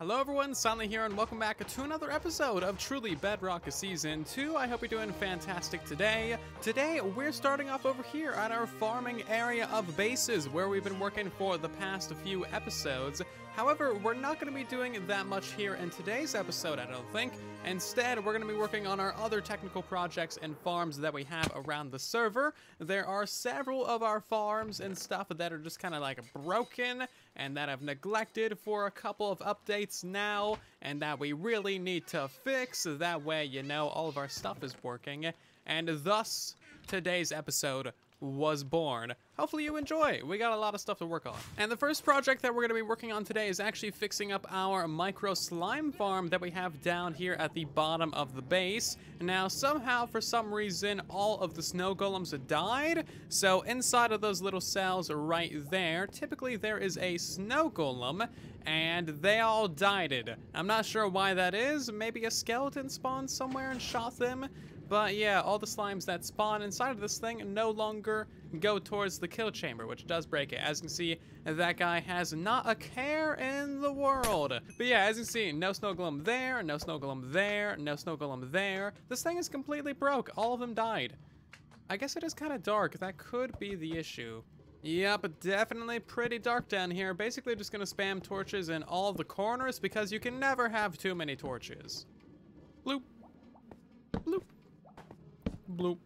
Hello everyone, Silent here, and welcome back to another episode of Truly Bedrock Season 2. I hope you're doing fantastic today. Today, we're starting off over here at our farming area of bases, where we've been working for the past few episodes. However, we're not going to be doing that much here in today's episode, I don't think. Instead, we're going to be working on our other technical projects and farms that we have around the server. There are several of our farms and stuff that are just kind of like broken and that I've neglected for a couple of updates now, and that we really need to fix. That way, you know, all of our stuff is working. And thus, today's episode was born. Hopefully you enjoy. We got a lot of stuff to work on. And the first project that we're going to be working on today is actually fixing up our micro slime farm that we have down here at the bottom of the base. Now, somehow, for some reason, all of the snow golems died. So inside of those little cells right there, typically there is a snow golem, and they all died. I'm not sure why that is. Maybe a skeleton spawned somewhere and shot them. But yeah, all the slimes that spawn inside of this thing no longer go towards the kill chamber, which does break it. As you can see, that guy has not a care in the world. But yeah, as you can see, no snow golem there, no snow golem there, no snow golem there. This thing is completely broke. All of them died. I guess it is kind of dark. That could be the issue. Yep, definitely pretty dark down here. Basically just gonna spam torches in all the corners because you can never have too many torches. Bloop. Bloop. Bloop.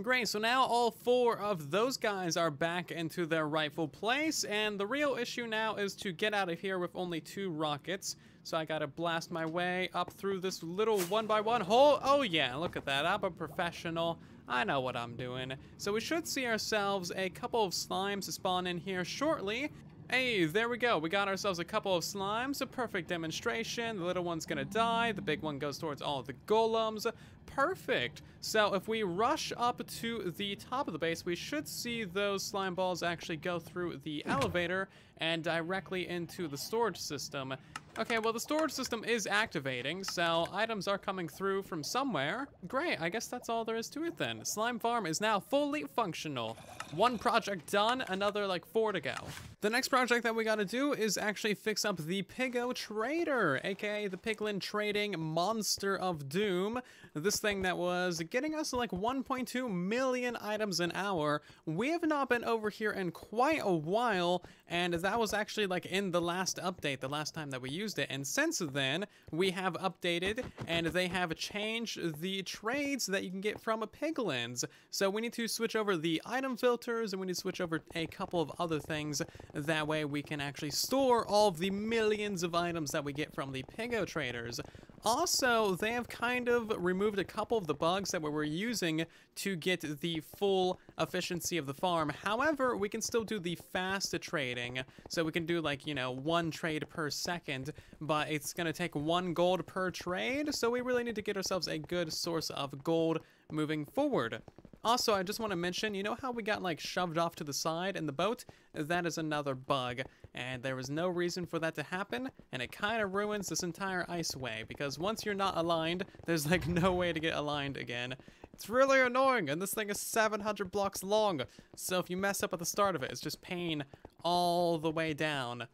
Great, so now all four of those guys are back into their rightful place, and the real issue now is to get out of here with only 2 rockets. So I gotta blast my way up through this little 1x1 hole. Oh yeah, look at that, I'm a professional. I know what I'm doing. So we should see ourselves a couple of slimes spawn in here shortly. Hey, there we go. We got ourselves a couple of slimes. A perfect demonstration. The little one's gonna die. The big one goes towards all of the golems. Perfect. So if we rush up to the top of the base, we should see those slime balls actually go through the elevator and directly into the storage system. Okay, well, the storage system is activating, so items are coming through from somewhere. Great, I guess that's all there is to it then. Slime Farm is now fully functional. 1 project done, another like 4 to go. The next project that we gotta do is actually fix up the Pigo Trader, aka the Piglin Trading Monster of Doom. This thing that was getting us like 1.2 million items an hour. We have not been over here in quite a while, and that was actually like in the last update, the last time that we used it, and since then we have updated and they have changed the trades that you can get from piglins. So we need to switch over the item filters, and we need to switch over a couple of other things. That way we can actually store all of the millions of items that we get from the Pigo traders. Also, they have kind of removed a couple of the bugs that we were using to get the full efficiency of the farm. However, we can still do the fast trading. So we can do like, you know, 1 trade per second, but it's gonna take 1 gold per trade. So we really need to get ourselves a good source of gold moving forward. Also, I just want to mention, you know how we got like shoved off to the side in the boat? That is another bug, and there was no reason for that to happen, and it kind of ruins this entire iceway, because once you're not aligned, there's like no way to get aligned again. It's really annoying, and this thing is 700 blocks long, so if you mess up at the start of it, it's just pain all the way down.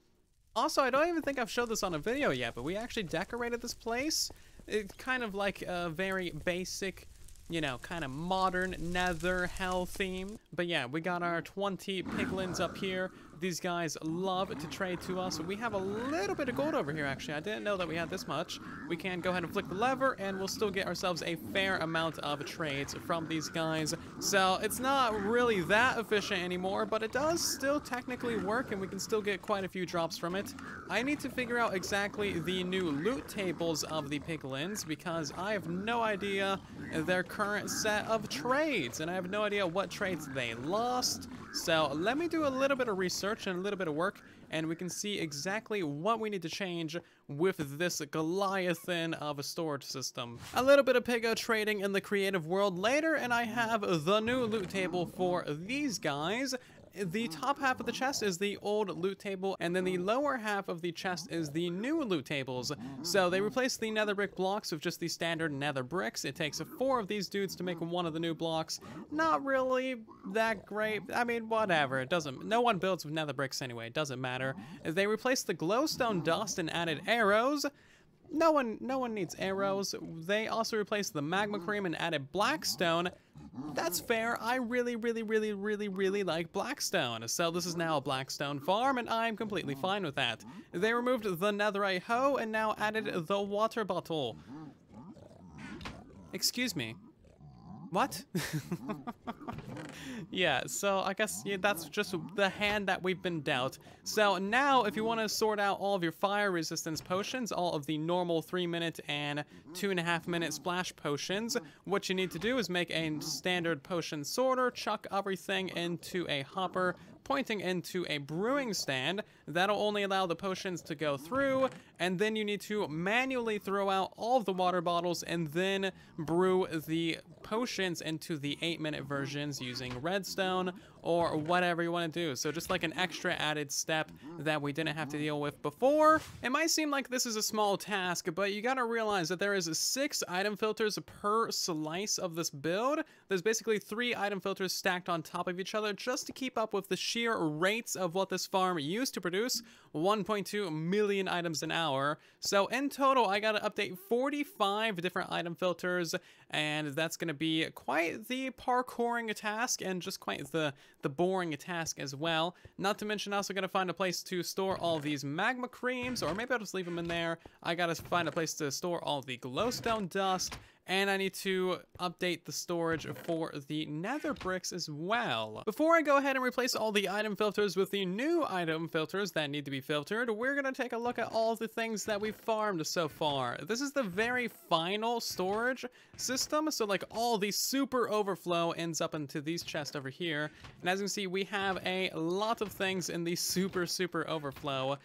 Also, I don't even think I've showed this on a video yet, but we actually decorated this place. It's kind of like a very basic, you know, kind of modern nether hell theme. But yeah, we got our 20 piglins up here. These guys love to trade to us. We have a little bit of gold over here, actually. I didn't know that we had this much. We can go ahead and flick the lever, and we'll still get ourselves a fair amount of trades from these guys. So it's not really that efficient anymore, but it does still technically work, and we can still get quite a few drops from it. I need to figure out exactly the new loot tables of the piglins, because I have no idea their current set of trades, and I have no idea what trades they lost. So let me do a little bit of research and a little bit of work, and we can see exactly what we need to change with this Goliathan of a storage system. A little bit of Pigo trading in the creative world later, and I have the new loot table for these guys. the top half of the chest is the old loot table, and then the lower half of the chest is the new loot tables. So they replaced the nether brick blocks with just the standard nether bricks. It takes 4 of these dudes to make one of the new blocks. Not really that great. I mean, whatever. It doesn't. No one builds with nether bricks anyway. It doesn't matter. They replaced the glowstone dust and added arrows. No one needs arrows. They also replaced the magma cream and added blackstone. That's fair. I really like blackstone. So this is now a blackstone farm, and I'm completely fine with that. They removed the netherite hoe and now added the water bottle. Excuse me. What? Yeah, so I guess that's just the hand that we've been dealt. So now, if you want to sort out all of your fire resistance potions, all of the normal 3-minute and 2.5-minute splash potions, what you need to do is make a standard potion sorter, chuck everything into a hopper, pointing into a brewing stand. That'll only allow the potions to go through, and then you need to manually throw out all of the water bottles and then brew the potions into the 8-minute versions using redstone or whatever you want to do. So just like an extra added step that we didn't have to deal with before. It might seem like this is a small task, but you gotta realize that there is 6 item filters per slice of this build. There's basically 3 item filters stacked on top of each other just to keep up with the sheer rates of what this farm used to produce, 1.2 million items an hour. So in total, I gotta update 45 different item filters, and that's gonna be quite the parkouring task and just quite the boring task as well. Not to mention, also gotta find a place to store all these magma creams, or maybe I'll just leave them in there. I gotta find a place to store all the glowstone dust, and I need to update the storage for the nether bricks as well. Before I go ahead and replace all the item filters with the new item filters that need to be filtered, we're gonna take a look at all the things that we've farmed so far. This is the very final storage system, so like all the super overflow ends up into these chests over here. And as you can see, we have a lot of things in the super overflow.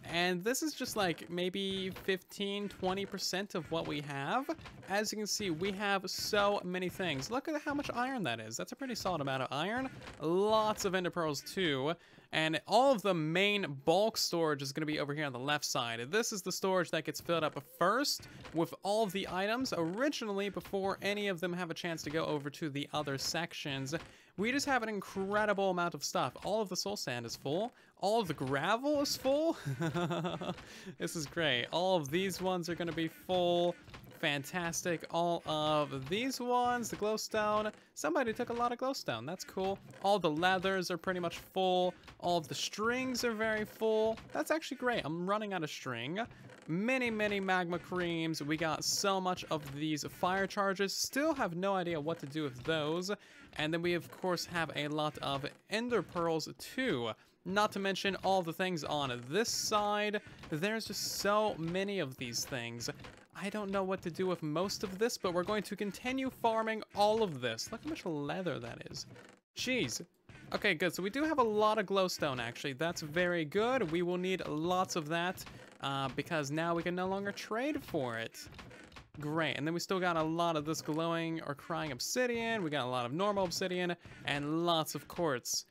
And this is just like maybe 15-20% of what we have. As you can see, we have so many things. Look at how much iron that is. That's a pretty solid amount of iron. Lots of ender pearls too. And all of the main bulk storage is going to be over here on the left side. This is the storage that gets filled up first with all of the items originally before any of them have a chance to go over to the other sections. We just have an incredible amount of stuff. All of the soul sand is full. All of the gravel is full. This is great. All of these ones are going to be full. Fantastic. All of these ones, the glowstone. Somebody took a lot of glowstone. That's cool. All the leathers are pretty much full. All of the strings are very full. That's actually great. I'm running out of string. Many magma creams. We got so much of these fire charges. Still have no idea what to do with those. And then we, of course, have a lot of ender pearls, too. Not to mention all the things on this side. There's just so many of these things. I don't know what to do with most of this, but we're going to continue farming all of this. Look how much leather that is. Jeez. Okay, good. So we do have a lot of glowstone, actually. That's very good. We will need lots of that because now we can no longer trade for it. Great. And then we still got a lot of this glowing or crying obsidian. We got a lot of normal obsidian and lots of quartz.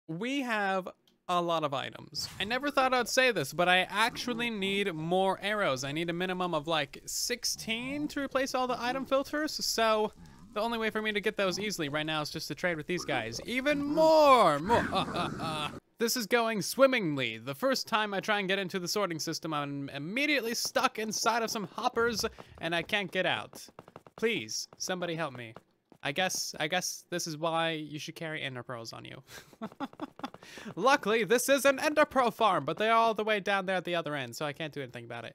We have a lot of items. I never thought I'd say this, but I actually need more arrows. I need a minimum of like 16 to replace all the item filters. So the only way for me to get those easily right now is just to trade with these guys. Even more. This is going swimmingly. The first time I try and get into the sorting system, I'm immediately stuck inside of some hoppers and I can't get out. Please, somebody help me. I guess this is why you should carry ender pearls on you. Luckily, this is an ender pearl farm, but they're all the way down there at the other end, so I can't do anything about it.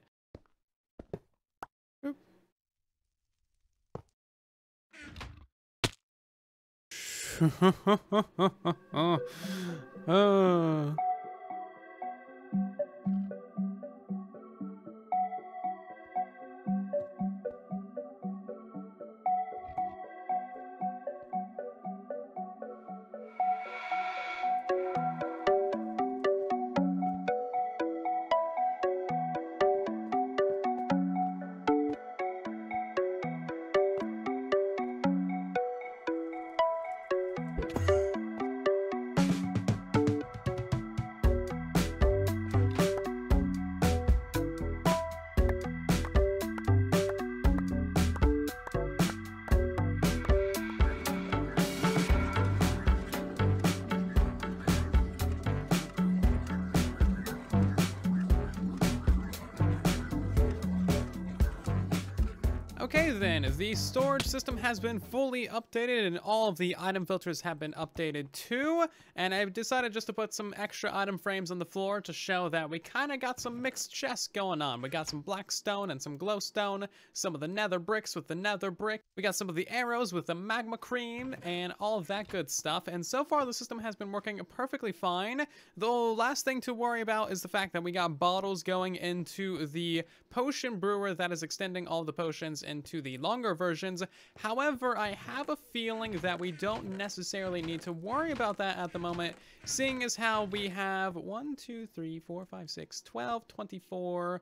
Okay then, the storage system has been fully updated and all of the item filters have been updated too. And I've decided just to put some extra item frames on the floor to show that we kind of got some mixed chests going on. We got some black stone and some glowstone, some of the nether bricks with the nether brick. We got some of the arrows with the magma cream and all of that good stuff. And so far the system has been working perfectly fine. The last thing to worry about is the fact that we got bottles going into the potion brewer that is extending all the potions into the longer versions. However, I have a feeling that we don't necessarily need to worry about that at the moment, seeing as how we have 1, 2, 3, 4, 5, 6, 12, 24,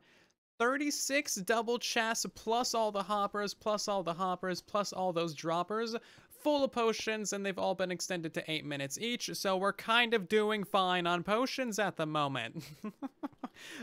36 double chests, plus all the hoppers, plus all the hoppers, plus all those droppers, full of potions, and they've all been extended to 8 minutes each, so we're kind of doing fine on potions at the moment.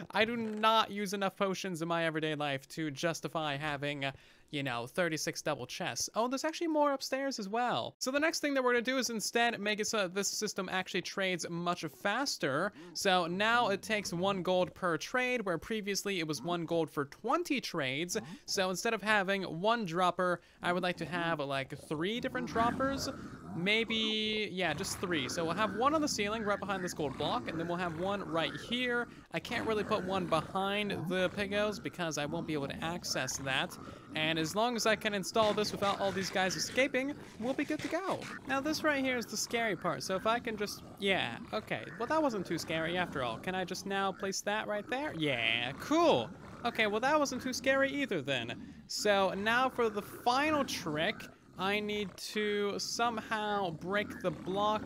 I do not use enough potions in my everyday life to justify having, you know, 36 double chests. Oh, there's actually more upstairs as well. So the next thing that we're gonna do is instead make it so that this system actually trades much faster. So now it takes 1 gold per trade, where previously it was 1 gold for 20 trades. So instead of having 1 dropper, I would like to have like 3 different droppers. Maybe, yeah, just 3. So we'll have 1 on the ceiling right behind this gold block, and then we'll have 1 right here. I can't really put 1 behind the pigos because I won't be able to access that. And as long as I can install this without all these guys escaping, we'll be good to go. Now this right here is the scary part. So if I can just, yeah, okay. Well, that wasn't too scary after all. Can I just now place that right there? Yeah, cool. Okay, well that wasn't too scary either then. So now for the final trick, I need to somehow break the block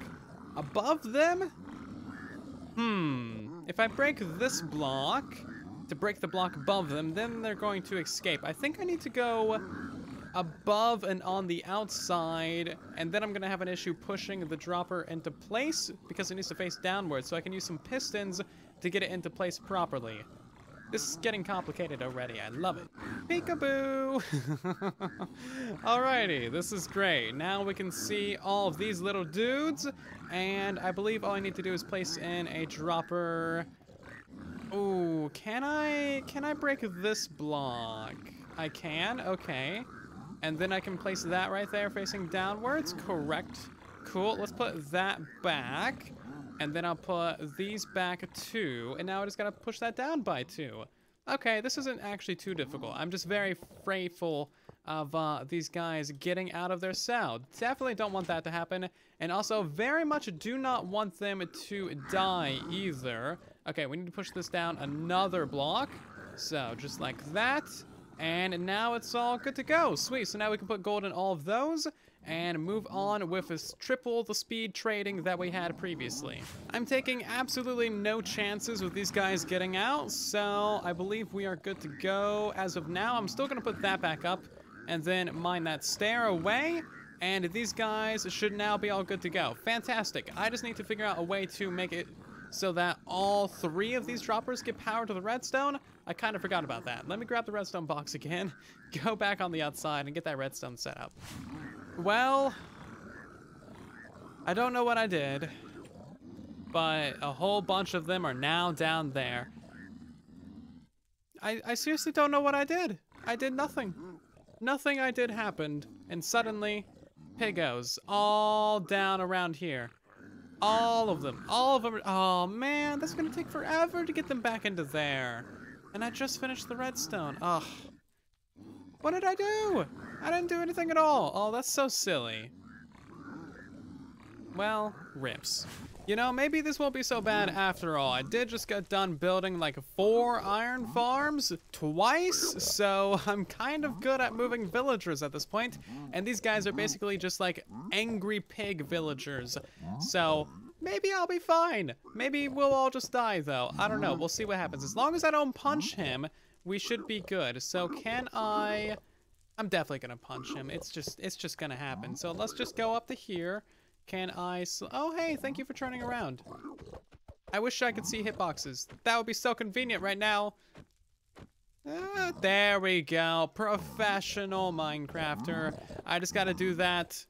above them? If I break this block to break the block above them, then they're going to escape. I think I need to go above and on the outside, and then I'm going to have an issue pushing the dropper into place because it needs to face downwards, so I can use some pistons to get it into place properly. This is getting complicated already. I love it. Peekaboo! Alrighty, this is great. Now we can see all of these little dudes, and I believe all I need to do is place in a dropper. Ooh, can I break this block? I can, okay. And then I can place that right there facing downwards, correct. Cool, let's put that back. And then I'll put these back 2, and now I just gotta push that down by 2. Okay, this isn't actually too difficult. I'm just very fearful of these guys getting out of their cell. Definitely don't want that to happen, and also very much do not want them to die either. Okay, we need to push this down another block. So just like that, and now it's all good to go. Sweet, so now we can put gold in all of those and move on with this triple the speed trading that we had previously. I'm taking absolutely no chances with these guys getting out, so I believe we are good to go as of now. I'm still gonna put that back up and then mine that stair away, and these guys should now be all good to go. Fantastic. I just need to figure out a way to make it so that all 3 of these droppers get power to the redstone. I kind of forgot about that. Let me grab the redstone box again, go back on the outside, and get that redstone set up. Well, I don't know what I did, but a whole bunch of them are now down there. I seriously don't know what I did. I did nothing. Nothing I did happened, and suddenly, pigos all down around here. All of them. Oh man, that's gonna take forever to get them back into there. And I just finished the redstone. Ugh. What did I do? I didn't do anything at all. Oh, that's so silly. Well, rips. You know, maybe this won't be so bad after all. I did just get done building like 4 iron farms twice, so I'm kind of good at moving villagers at this point. And these guys are basically just like angry pig villagers. So maybe I'll be fine. Maybe we'll all just die though. I don't know. We'll see what happens. As long as I don't punch him, we should be good. So can I... I'm definitely gonna punch him. It's just gonna happen. So let's just go up to here. Can I... Oh, hey, thank you for turning around. I wish I could see hitboxes. That would be so convenient right now. There we go. Professional Minecrafter. I just gotta do that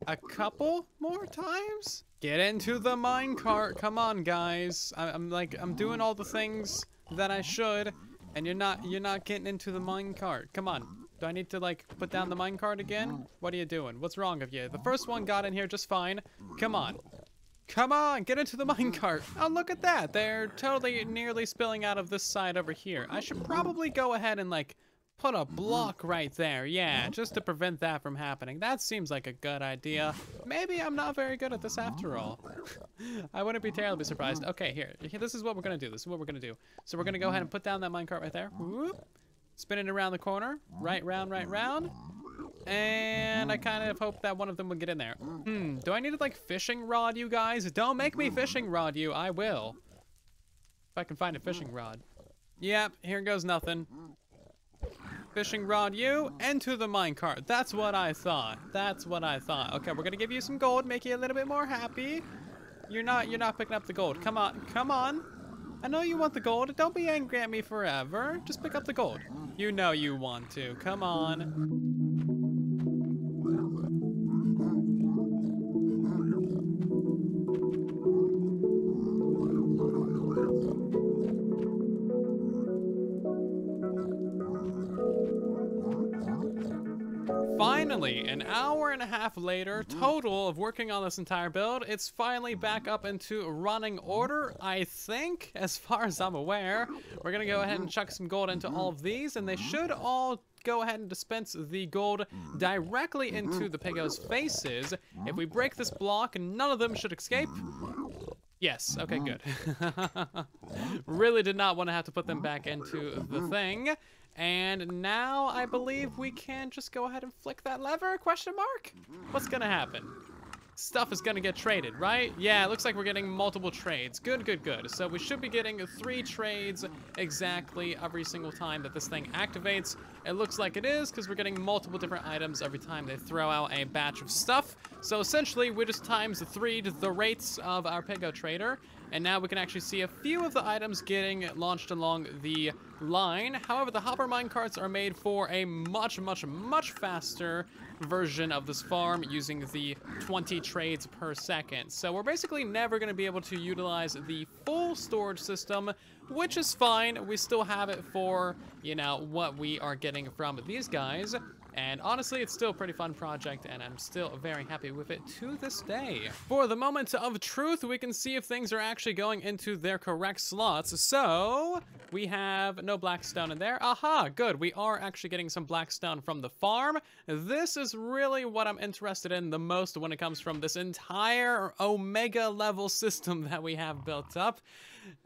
a couple more times. Get into the minecart. Come on, guys. I'm doing all the things that I should, and you're not getting into the minecart. Come on. Do I need to, like, put down the minecart again? What are you doing? What's wrong with you? The first one got in here just fine. Come on. Come on, get into the minecart. Oh, look at that. They're totally nearly spilling out of this side over here. I should probably go ahead and, like, put a block right there. Yeah, just to prevent that from happening. That seems like a good idea. Maybe I'm not very good at this after all. I wouldn't be terribly surprised. Okay, here. This is what we're going to do. This is what we're going to do. So we're going to go ahead and put down that minecart right there. Whoop. Spin it around the corner. Right round, right round. And I kind of hope that one of them will get in there. Do I need to, like, fishing rod you guys? Don't make me fishing rod you. I will. If I can find a fishing rod. Yep, here goes nothing. Fishing rod you into the minecart. That's what I thought. That's what I thought. Okay, we're gonna give you some gold, make you a little bit more happy. You're not picking up the gold. Come on, come on. I know you want the gold. Don't be angry at me forever. Just pick up the gold. You know you want to. Come on. Finally, an hour and a half later, total of working on this entire build, it's finally back up into running order, I think, as far as I'm aware. We're gonna go ahead and chuck some gold into all of these, and they should all go ahead and dispense the gold directly into the pigos' faces. If we break this block, none of them should escape. Yes, okay, good. Really did not want to have to put them back into the thing. And now I believe we can just go ahead and flick that lever, question mark? What's gonna happen? Stuff is gonna get traded, right? Yeah, it looks like we're getting multiple trades. Good, good, good. So we should be getting 3 trades exactly every single time that this thing activates. It looks like it is, because we're getting multiple different items every time they throw out a batch of stuff. So essentially, we just times 3'd the rates of our Pigo trader. And now we can actually see a few of the items getting launched along the line. However, the hopper minecarts are made for a much, much, much faster version of this farm using the 20 trades per second. So we're basically never going to be able to utilize the full storage system, which is fine. We still have it for, you know, what we are getting from these guys. And honestly, it's still a pretty fun project, and I'm still very happy with it to this day. For the moment of truth, we can see if things are actually going into their correct slots. So we have no black stone in there. Aha, good. We are actually getting some black stone from the farm. This is really what I'm interested in the most when it comes from this entire Omega level system that we have built up.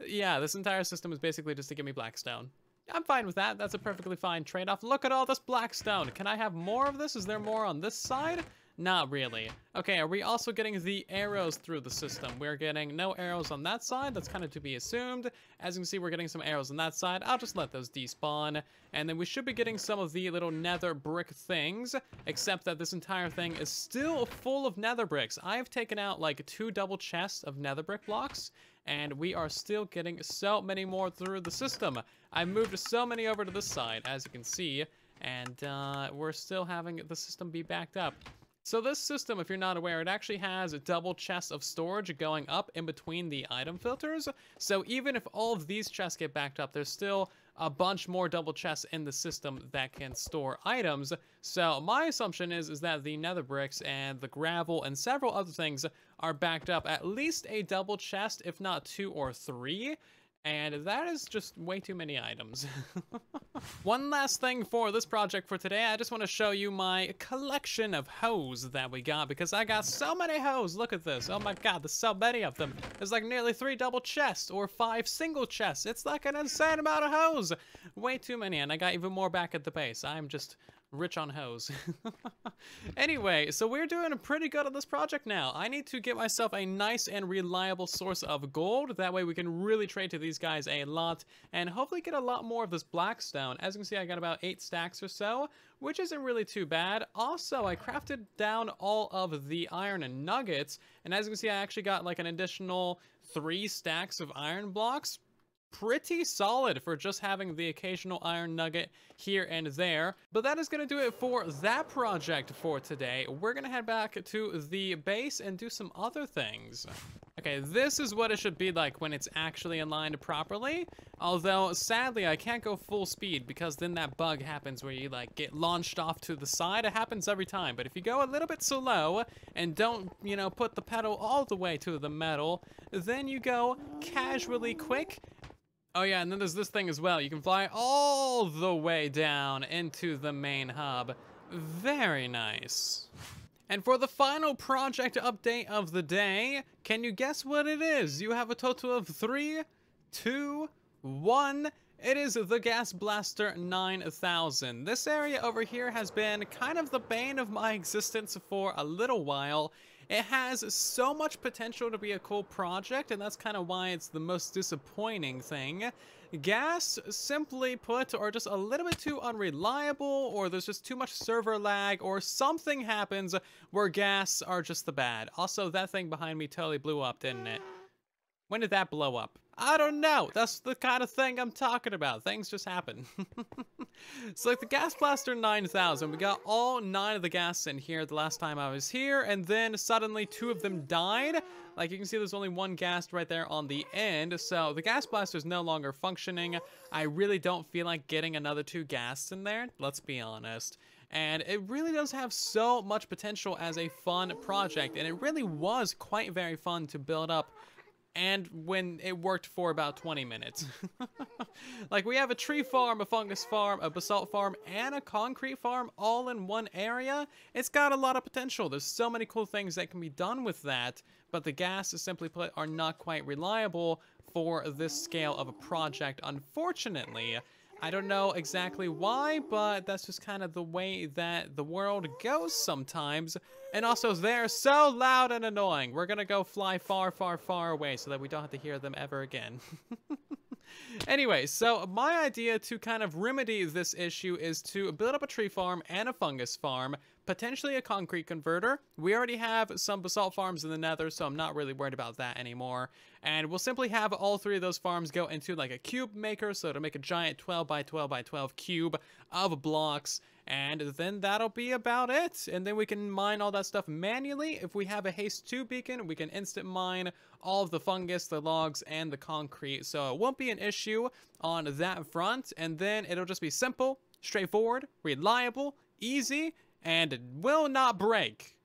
Yeah, this entire system is basically just to give me black stone. I'm fine with that. That's a perfectly fine trade-off. Look at all this black stone. Can I have more of this? Is there more on this side? Not really. Okay, are we also getting the arrows through the system? We're getting no arrows on that side. That's kind of to be assumed. As you can see, we're getting some arrows on that side. I'll just let those despawn. And then we should be getting some of the little nether brick things, except that this entire thing is still full of nether bricks. I've taken out like 2 double chests of nether brick blocks, and we are still getting so many more through the system. I moved so many over to this side, as you can see, and we're still having the system be backed up. So this system, if you're not aware, it actually has a double chest of storage going up in between the item filters. So even if all of these chests get backed up, there's still a bunch more double chests in the system that can store items. So my assumption is that the nether bricks and the gravel and several other things are backed up at least a double chest, if not 2 or 3. And that is just way too many items. One last thing for this project for today, I just want to show you my collection of hoes that we got, because I got so many hoes. Look at this. Oh my god, there's so many of them. There's like nearly 3 double chests or 5 single chests. It's like an insane amount of hoes. Way too many, and I got even more back at the base. I'm just rich on hoes. Anyway, so we're doing pretty good on this project now. I need to get myself a nice and reliable source of gold. That way we can really trade to these guys a lot and hopefully get a lot more of this black stone. As you can see, I got about 8 stacks or so, which isn't really too bad. Also, I crafted down all of the iron and nuggets, and as you can see, I actually got like an additional 3 stacks of iron blocks. pretty solid for just having the occasional iron nugget here and there. But that is going to do it for that project for today. We're going to head back to the base and do some other things. Okay, this is what it should be like when it's actually aligned properly. Although, sadly, I can't go full speed because then that bug happens where you, like, get launched off to the side. It happens every time. But if you go a little bit slow and don't, you know, put the pedal all the way to the metal, then you go casually quick. Oh yeah, and then there's this thing as well. You can fly all the way down into the main hub. Very nice. And for the final project update of the day, can you guess what it is? You have a total of 3, 2, 1. It is the Gas Blaster 9000. This area over here has been kind of the bane of my existence for a little while. It has so much potential to be a cool project, and that's kind of why it's the most disappointing thing. Gas, simply put, are just a little bit too unreliable, or there's just too much server lag, or something happens where gas are just the bad. Also, that thing behind me totally blew up, didn't it? When did that blow up? I don't know. That's the kind of thing I'm talking about. Things just happen. So like the Gas Blaster 9000, we got all 9 of the gas in here the last time I was here, and then suddenly 2 of them died. Like you can see there's only 1 ghast right there on the end, so the Gas Blaster is no longer functioning. I really don't feel like getting another 2 ghasts in there, let's be honest. And it really does have so much potential as a fun project, and it really was quite very fun to build up. And when it worked for about 20 minutes. Like we have a tree farm, a fungus farm, a basalt farm, and a concrete farm all in one area. It's got a lot of potential. There's so many cool things that can be done with that, but the gas, simply put, are not quite reliable for this scale of a project, unfortunately. I don't know exactly why, but that's just kind of the way that the world goes sometimes. And also, they're so loud and annoying. We're gonna go fly far, far, far away so that we don't have to hear them ever again. Anyway, so my idea to kind of remedy this issue is to build up a tree farm and a fungus farm, potentially a concrete converter. We already have some basalt farms in the nether, so I'm not really worried about that anymore. And we'll simply have all 3 of those farms go into like a cube maker, so to make a giant 12 by 12 by 12 cube of blocks. And then that'll be about it. And then we can mine all that stuff manually. If we have a haste 2 beacon, we can instant mine all of the fungus, the logs, and the concrete. So it won't be an issue on that front. And then it'll just be simple, straightforward, reliable, easy, and it will not break.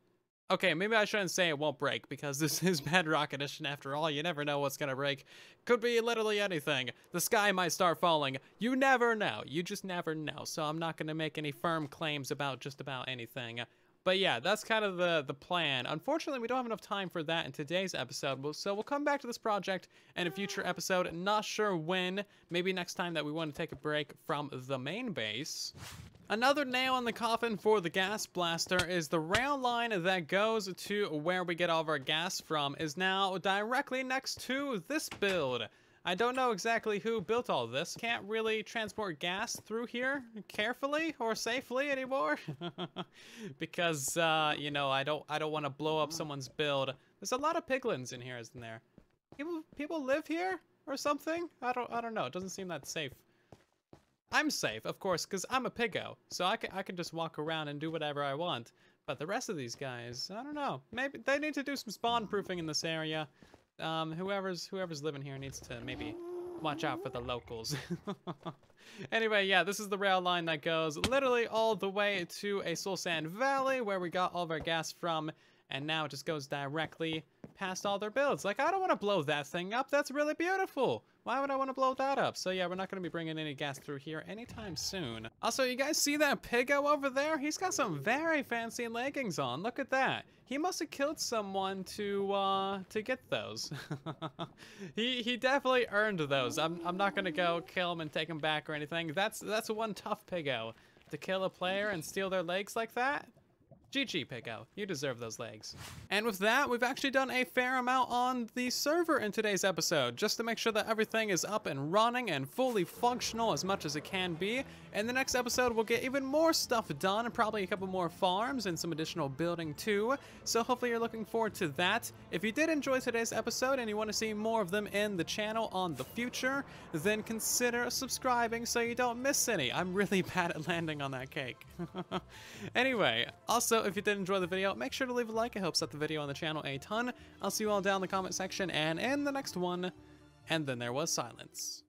Okay, maybe I shouldn't say it won't break, because this is Bedrock Edition after all. You never know what's gonna break. Could be literally anything. The sky might start falling. You never know. You just never know. So I'm not gonna make any firm claims about just about anything. But yeah, that's kind of the plan. Unfortunately, we don't have enough time for that in today's episode, so we'll come back to this project in a future episode. Not sure when. Maybe next time that we want to take a break from the main base. Another nail in the coffin for the Gas Blaster is the rail line that goes to where we get all of our gas from is now directly next to this build. I don't know exactly who built all this. Can't really transport gas through here carefully or safely anymore. Because, you know, I don't want to blow up someone's build. There's a lot of piglins in here, isn't there? People live here or something? I don't know. It doesn't seem that safe. I'm safe, of course, because I'm a piggo, so I can just walk around and do whatever I want. But the rest of these guys, I don't know. Maybe they need to do some spawn proofing in this area. Whoever's living here needs to maybe watch out for the locals. Anyway, yeah, this is the rail line that goes literally all the way to a Soul Sand Valley where we got all of our gas from, and now it just goes directly past all their builds. Like, I don't want to blow that thing up. That's really beautiful. Why would I want to blow that up? So yeah, we're not going to be bringing any gas through here anytime soon. Also, you guys see that piggo over there? He's got some very fancy leggings on. Look at that. He must have killed someone to get those. he definitely earned those. I'm not going to go kill him and take him back or anything. That's one tough piggo. To kill a player and steal their legs like that? GG, Pico. You deserve those legs. And with that, we've actually done a fair amount on the server in today's episode, just to make sure that everything is up and running and fully functional as much as it can be. In the next episode, we'll get even more stuff done, and probably a couple more farms and some additional building too. So hopefully you're looking forward to that. If you did enjoy today's episode and you want to see more of them in the channel on the future, then consider subscribing so you don't miss any. I'm really bad at landing on that cake. Anyway, also, if you did enjoy the video, make sure to leave a like. It helps out the video on the channel a ton. I'll see you all down in the comment section and in the next one. And then there was silence.